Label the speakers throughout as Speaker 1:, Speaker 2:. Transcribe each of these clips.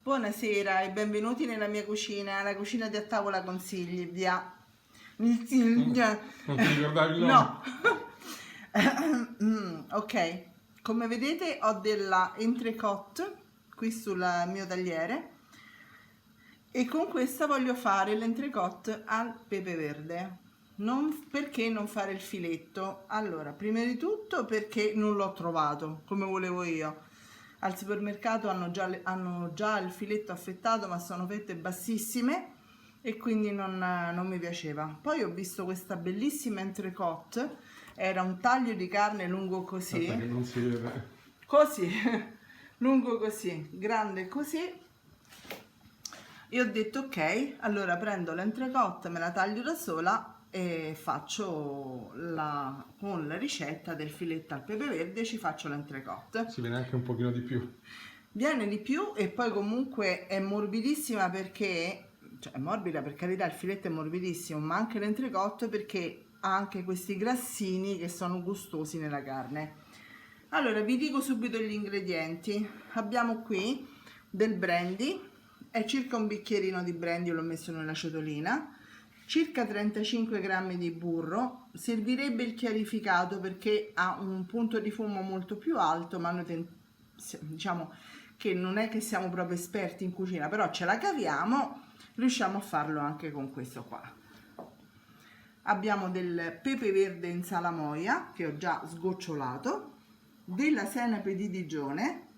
Speaker 1: Buonasera e benvenuti nella mia cucina, la cucina di A Tavola con Silvia.
Speaker 2: Non ti ricordavi il nome?
Speaker 1: No. Ok, come vedete ho della entrecôte qui sul mio tagliere e con questa voglio fare l'entrecôte al pepe verde. Perché non fare il filetto? Allora, prima di tutto perché non l'ho trovato come volevo io. Al supermercato hanno già il filetto affettato, ma sono fette bassissime e quindi non mi piaceva. Poi ho visto questa bellissima entrecôte, era un taglio di carne lungo così.
Speaker 2: Aspetta che non si vede.
Speaker 1: Così, lungo così, grande così. E ho detto ok, allora prendo l'entrecôte, me la taglio da sola e faccio con la ricetta del filetto al pepe verde ci faccio l'entrecôte.
Speaker 2: Si vede anche un pochino di più.
Speaker 1: Viene di più e poi comunque è morbidissima perché, cioè è morbida per carità, il filetto è morbidissimo, ma anche l'entrecôte perché ha anche questi grassini che sono gustosi nella carne. Allora vi dico subito gli ingredienti. Abbiamo qui del brandy, è circa un bicchierino di brandy, l'ho messo nella ciotolina, circa 35 grammi di burro, servirebbe il chiarificato perché ha un punto di fumo molto più alto, ma noi diciamo che non è che siamo proprio esperti in cucina, però ce la caviamo, riusciamo a farlo anche con questo qua. Abbiamo del pepe verde in salamoia che ho già sgocciolato, della senape di Digione,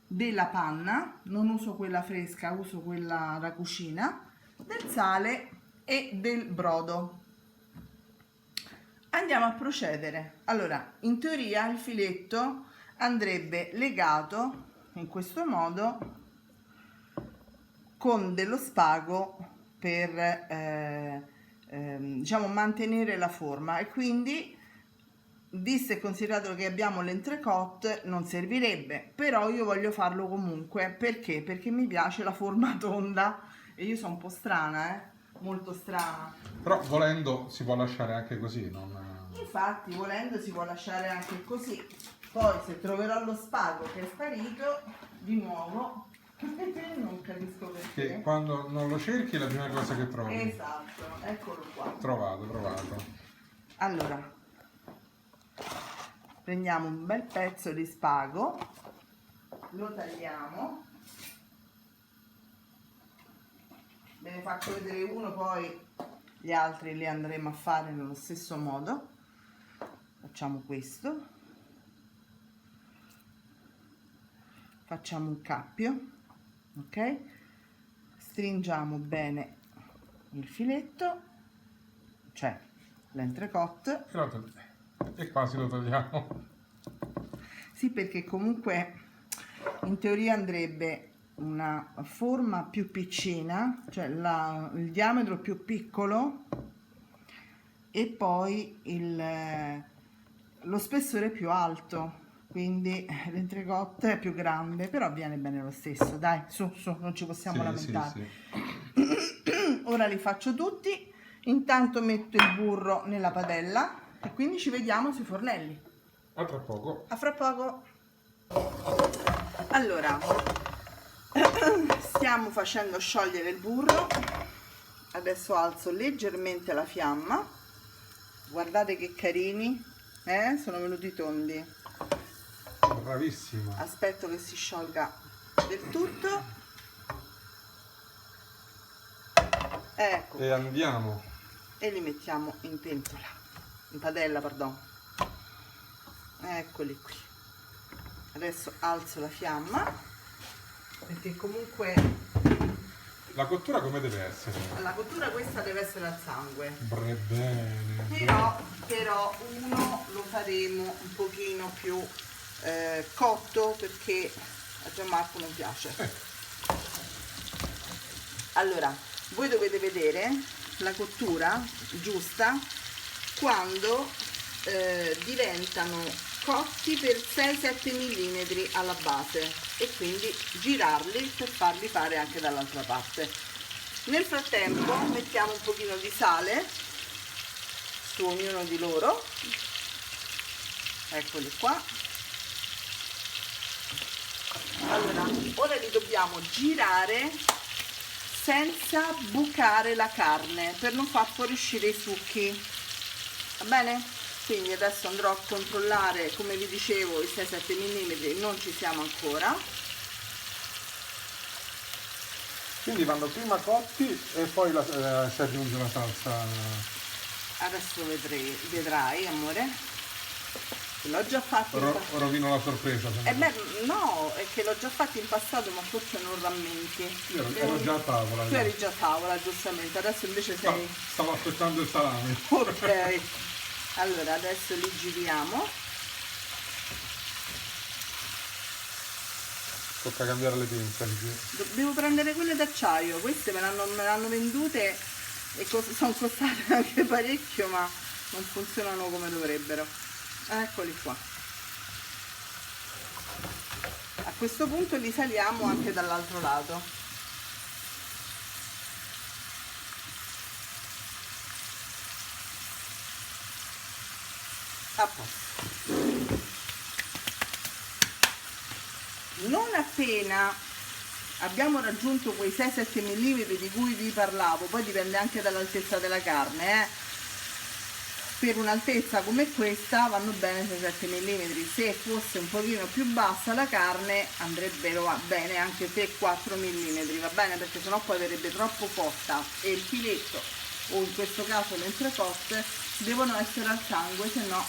Speaker 1: della panna, non uso quella fresca, uso quella da cucina, del sale e del brodo. Andiamo a procedere. Allora, in teoria il filetto andrebbe legato in questo modo con dello spago per diciamo mantenere la forma, e quindi visto e considerato che abbiamo l'entrecôte non servirebbe, però io voglio farlo comunque perché mi piace la forma tonda e io sono un po' strana, molto strana,
Speaker 2: Però volendo si può lasciare anche così,
Speaker 1: infatti volendo si può lasciare anche così. Poi se troverò lo spago che è sparito di nuovo non capisco perché.
Speaker 2: Che quando non lo cerchi è la prima cosa che trovi.
Speaker 1: Esatto, eccolo qua.
Speaker 2: Trovato.
Speaker 1: Allora prendiamo un bel pezzo di spago, lo tagliamo, ve ne faccio vedere uno, poi gli altri li andremo a fare nello stesso modo. Facciamo questo, facciamo un cappio, ok, stringiamo bene il filetto, cioè l'entrecôte,
Speaker 2: e quasi lo togliamo.
Speaker 1: sì, perché comunque in teoria andrebbe una forma più piccina, cioè il diametro più piccolo e poi lo spessore più alto, quindi l'entrecôte è più grande, però viene bene lo stesso, dai, su, non ci possiamo lamentare. Sì. Ora li faccio tutti, intanto metto il burro nella padella e quindi ci vediamo sui fornelli.
Speaker 2: A tra poco.
Speaker 1: A fra poco. Allora, stiamo facendo sciogliere il burro, adesso alzo leggermente la fiamma, guardate che carini, sono venuti tondi.
Speaker 2: Bravissima.
Speaker 1: Aspetto che si sciolga del tutto, ecco,
Speaker 2: E andiamo.
Speaker 1: e li mettiamo in pentola, in padella, pardon. Eccoli qui. Adesso alzo la fiamma perché comunque
Speaker 2: La cottura come deve essere?
Speaker 1: la cottura questa deve essere al sangue,
Speaker 2: Bene.
Speaker 1: però uno lo faremo un pochino più cotto perché a Gianmarco non piace. Allora voi dovete vedere la cottura giusta quando diventano cotti per 6-7 mm alla base e quindi girarli per farli fare anche dall'altra parte. Nel frattempo mettiamo un pochino di sale su ognuno di loro, eccoli qua, Allora, ora li dobbiamo girare senza bucare la carne per non far fuoriuscire i succhi, va bene? Quindi adesso andrò a controllare, come vi dicevo, i 6-7 mm non ci siamo ancora.
Speaker 2: Quindi vanno prima cotti e poi si aggiunge la salsa.
Speaker 1: Adesso vedrai, amore. L'ho già fatto.
Speaker 2: Rovino la sorpresa.
Speaker 1: Beh, no, è che l'ho già fatto in passato, ma forse non rammenti.
Speaker 2: Io ero già a tavola.
Speaker 1: Tu eri già a tavola, giustamente. Adesso invece sei...
Speaker 2: Stavo aspettando il salame.
Speaker 1: Ok. Allora, adesso li giriamo.
Speaker 2: Tocca cambiare le pinze.
Speaker 1: Devo prendere quelle d'acciaio. Queste me l'hanno vendute e sono costate anche parecchio, ma non funzionano come dovrebbero. Eccoli qua. A questo punto li saliamo anche dall'altro lato. A posto. Non appena abbiamo raggiunto quei 6-7 mm di cui vi parlavo, poi dipende anche dall'altezza della carne, per un'altezza come questa vanno bene 6-7 mm, se fosse un pochino più bassa la carne andrebbero bene anche 3-4 mm, va bene, perché sennò poi verrebbe troppo cotta e il filetto, o in questo caso le entrecote, devono essere al sangue, se no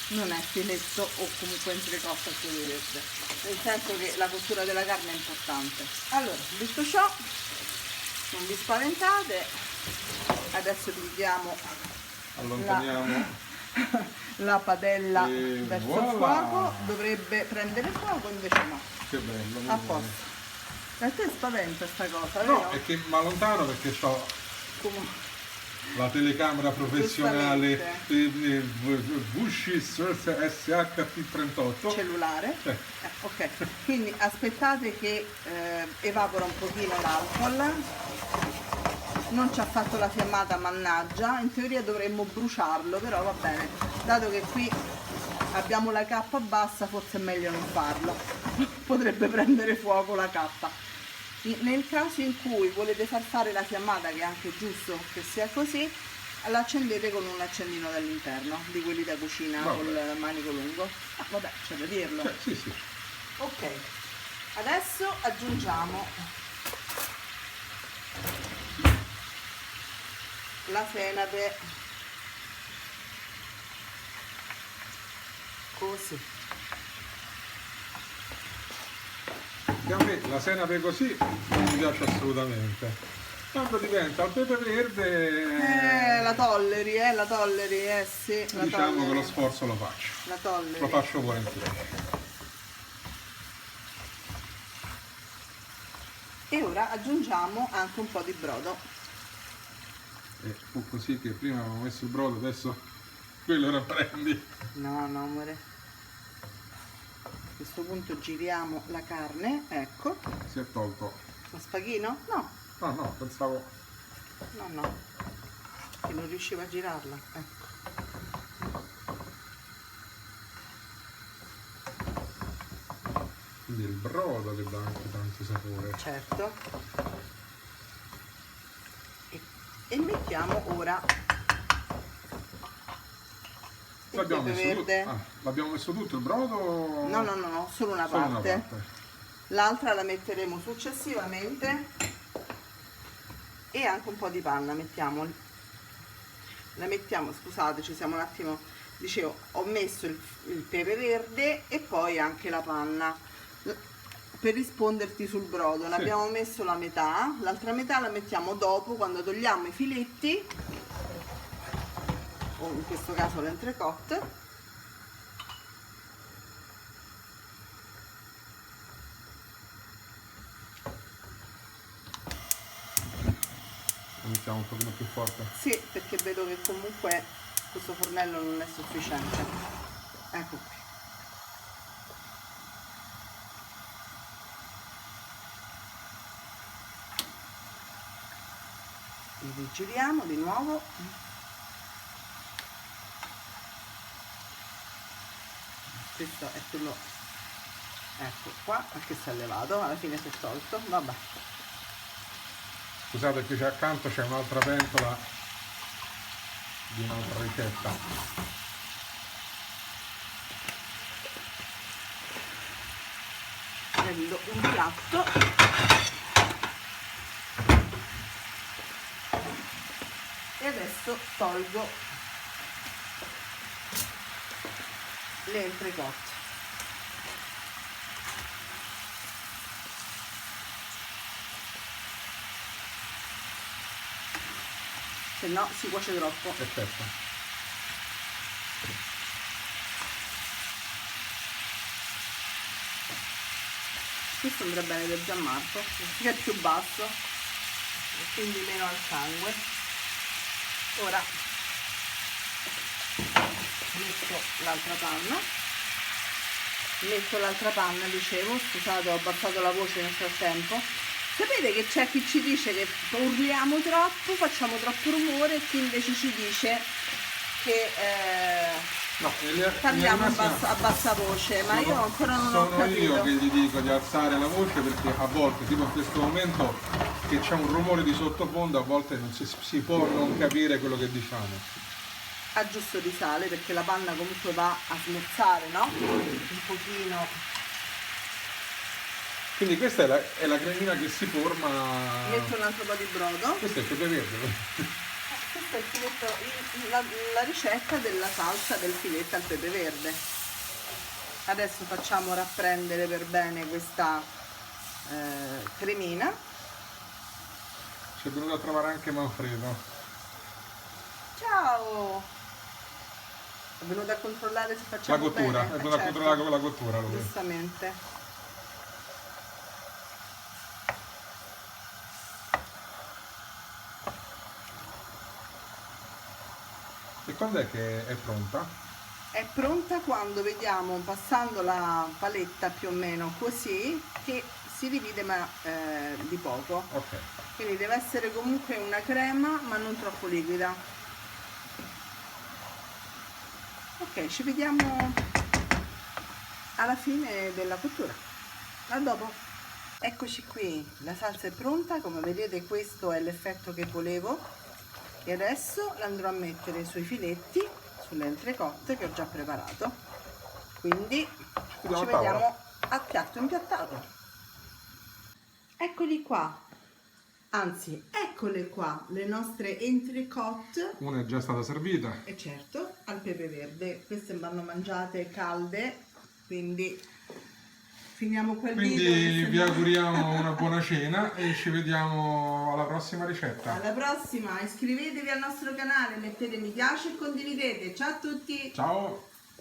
Speaker 1: non è filetto o comunque entrecote a quello verde, nel senso che la cottura della carne è importante. Allora, detto ciò, non vi spaventate, adesso diamo
Speaker 2: allontaniamo
Speaker 1: la padella verso
Speaker 2: voilà.
Speaker 1: il fuoco, dovrebbe prendere fuoco, invece no.
Speaker 2: Che bello,
Speaker 1: a posto. A te spaventa sta cosa,
Speaker 2: no,
Speaker 1: vero?
Speaker 2: è che mi allontano perché ho la telecamera professionale Bushy SHT38
Speaker 1: cellulare. Ok, quindi aspettate che evapora un pochino l'alcol. Non ci ha fatto la fiammata, mannaggia, in teoria dovremmo bruciarlo, però va bene, dato che qui abbiamo la cappa bassa forse è meglio non farlo, potrebbe prendere fuoco la cappa. Nel caso in cui volete far fare la fiammata, che è anche giusto che sia così, l'accendete con un accendino dall'interno, di quelli da cucina, col manico lungo. Ah, vabbè, c'è da dirlo.
Speaker 2: Sì, sì.
Speaker 1: Ok, adesso aggiungiamo la senape, così.
Speaker 2: E a me la senape così non mi piace assolutamente. Quando diventa il pepe verde
Speaker 1: la tolleri, sì.
Speaker 2: Diciamo che lo sforzo lo faccio.
Speaker 1: La tolleri.
Speaker 2: Lo faccio volentieri.
Speaker 1: E ora aggiungiamo anche un po' di brodo.
Speaker 2: E fu così che prima avevo messo il brodo, adesso quello lo prendi.
Speaker 1: No, amore. A questo punto giriamo la carne, ecco.
Speaker 2: Si è tolto.
Speaker 1: Lo spaghino? No.
Speaker 2: No, pensavo.
Speaker 1: No. Che non riuscivo a girarla, ecco.
Speaker 2: Quindi il brodo che dà anche tanto sapore.
Speaker 1: Certo. E mettiamo ora il pepe verde.
Speaker 2: L'abbiamo messo tutto il brodo?
Speaker 1: No, solo una parte. L'altra la metteremo successivamente. E anche un po' di panna la mettiamo, scusate, ci siamo un attimo, dicevo, ho messo il pepe verde e poi anche la panna per risponderti sul brodo. Ne abbiamo messo la metà, l'altra metà la mettiamo dopo, quando togliamo i filetti, o in questo caso l'entrecôte.
Speaker 2: Mettiamo un pochino più forte.
Speaker 1: Sì, perché vedo che comunque questo fornello non è sufficiente. Ecco qui. Li rigiriamo di nuovo. Questo è quello ecco qua, perché si è levato, alla fine si è tolto, vabbè.
Speaker 2: Scusate, qui accanto c'è un'altra pentola di un'altra ricetta.
Speaker 1: Prendo un piatto e adesso tolgo le entrecote. Se no si cuoce troppo.
Speaker 2: Perfetto.
Speaker 1: Questo andrà bene per Gianmarco, perché è più basso e quindi meno al sangue. Ora metto l'altra panna, dicevo, scusate, ho abbassato la voce nel frattempo. Sapete che c'è chi ci dice che urliamo troppo, facciamo troppo rumore, e chi invece ci dice che
Speaker 2: No,
Speaker 1: parliamo a bassa voce, ma io ancora non ho capito.
Speaker 2: Sono io che gli dico di alzare la voce, perché a volte, tipo in questo momento che c'è un rumore di sottofondo, a volte non si può non capire quello che diciamo.
Speaker 1: Aggiusto di sale, perché la panna comunque va a smorzare, no? Un pochino.
Speaker 2: Quindi questa è la cremina che si forma.
Speaker 1: Metto un altro po' di brodo.
Speaker 2: Questo è il pepe verde.
Speaker 1: Questo è il filetto, la ricetta della salsa del filetto al pepe verde. Adesso facciamo rapprendere per bene questa cremina.
Speaker 2: Ci è venuto a trovare anche Manfredo.
Speaker 1: Ciao! È venuto a controllare se facciamo
Speaker 2: La cottura,
Speaker 1: bene.
Speaker 2: è venuto a controllare con la cottura lui.
Speaker 1: Giustamente.
Speaker 2: E quando è che è pronta?
Speaker 1: È pronta quando vediamo, passando la paletta più o meno così, che si divide ma di poco.
Speaker 2: Ok.
Speaker 1: Quindi deve essere comunque una crema ma non troppo liquida. Ok, ci vediamo alla fine della cottura. A dopo. Eccoci qui, la salsa è pronta, come vedete questo è l'effetto che volevo. E adesso l'andrò a mettere sui filetti, sulle entrecote che ho già preparato. Quindi ci vediamo a piatto impiattato. Eccoli qua, anzi eccole qua le nostre entrecote.
Speaker 2: Una è già stata servita.
Speaker 1: E certo, al pepe verde. Queste vanno mangiate calde, quindi finiamo quel video.
Speaker 2: Quindi vi auguriamo una buona cena e ci vediamo alla prossima ricetta.
Speaker 1: Alla prossima, iscrivetevi al nostro canale, mettete mi piace e condividete. Ciao a tutti!
Speaker 2: Ciao!